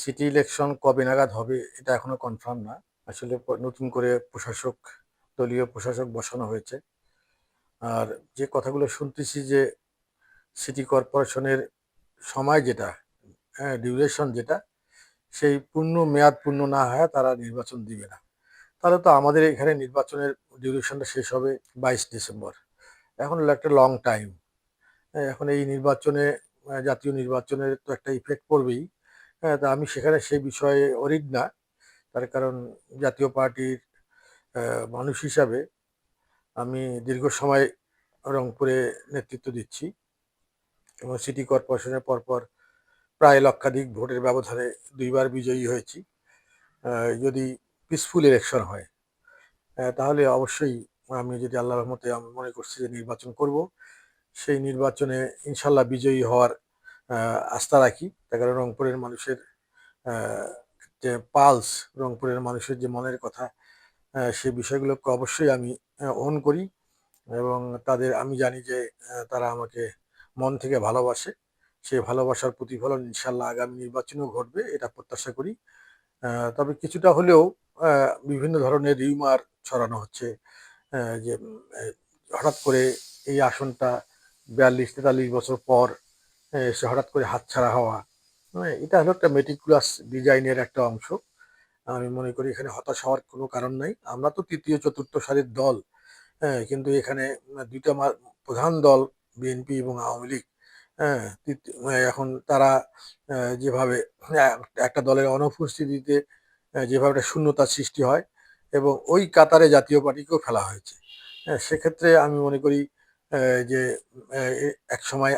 City election কবে নাগাদ হবে এটা এখনো কনফার্ম না। আসলে নতুন করে দলীয় প্রশাসক বসানো হয়েছে। আর যে কথাগুলো শুনতেছি যে সিটি কর্পোরেশনের সময় যেটা, হ্যাঁ, ডিউরেশন যেটা, সেই মেয়াদ পূর্ণ না হয় তারা নির্বাচন দিবে না। তাহলে তো আমাদের এখানে নির্বাচনের ডিউরেশনটা শেষ হবে 22 ডিসেম্বর। এখন হলো একটা লং টাইম। এখন এই নির্বাচনে জাতীয় নির্বাচনের তো একটা ইফেক্ট পড়বেই। হ্যাঁ, তা আমি সেখানে সেই বিষয়ে অরিড না। তার কারণ জাতীয় পার্টির মানুষ হিসাবে আমি দীর্ঘ সময় রংপুরে নেতৃত্ব দিচ্ছি এবং সিটি কর্পোরেশনের পরপর প্রায় লক্ষাধিক ভোটের ব্যবধানে 2বার বিজয়ী হয়েছি। যদি পিসফুল ইলেকশন হয়, তাহলে অবশ্যই আমি যদি আল্লাহর রহমতে আমি মনে করছি যে নির্বাচন করব, সেই নির্বাচনে ইনশাল্লাহ বিজয়ী হওয়ার আস্থা রাখি। তার কারণ রংপুরের মানুষের আহ, যে পালস, রংপুরের মানুষের যে মনের কথা, সেই বিষয়গুলোকে অবশ্যই আমি ওন করি এবং আমি জানি যে তারা আমাকে মন থেকে ভালোবাসে। সেই ভালোবাসার প্রতিফলন ইনশাল্লাহ আগামী নির্বাচনেও ঘটবে, এটা প্রত্যাশা করি। তবে কিছুটা হলেও বিভিন্ন ধরনের রিউমার ছড়ানো হচ্ছে, যে হঠাৎ করে এই আসনটা 42-43 বছর পর সে হঠাৎ করে হাতছাড়া হওয়া। এটা হলো একটা মেটিকুলাস ডিজাইনের একটা অংশ। আমি মনে করি এখানে হতাশ হওয়ার কোনো কারণ নাই। আমরা তো তৃতীয় চতুর্থ সারির দল। হ্যাঁ, কিন্তু এখানে দুইটা প্রধান দল বিএনপি এবং আওয়ামী লীগ। হ্যাঁ, এখন তারা যেভাবে একটা দলের অনুপস্থিতিতে যেভাবে একটা শূন্যতার সৃষ্টি হয় এবং ওই কাতারে জাতীয় পার্টিকেও ফেলা হয়েছে। হ্যাঁ, সেক্ষেত্রে আমি মনে করি যে এক সময়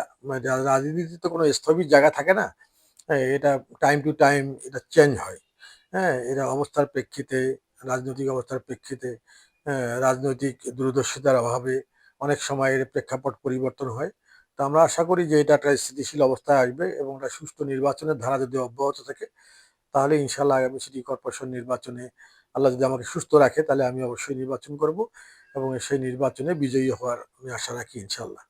রাজনীতিতে তো কোনো স্থবির জায়গা থাকে না। হ্যাঁ, এটা টাইম টু টাইম এটা চেঞ্জ হয়। হ্যাঁ, এটা অবস্থার প্রেক্ষিতে, রাজনৈতিক অবস্থার প্রেক্ষিতে, রাজনৈতিক দূরদর্শিতার অভাবে অনেক সময় এর প্রেক্ষাপট পরিবর্তন হয়। তো আমরা আশা করি যে এটা একটা স্থিতিশীল অবস্থায় আসবে এবং একটা সুষ্ঠু নির্বাচনের ধারা যদি অব্যাহত থাকে, তাহলে ইনশাল্লাহ আগামী সিটি কর্পোরেশন নির্বাচনে আল্লাহ যদি আমাকে সুস্থ রাখে, তাহলে আমি অবশ্যই নির্বাচন করব এবং সেই নির্বাচনে বিজয়ী হওয়ার আমি আশা রাখি ইনশাল্লাহ।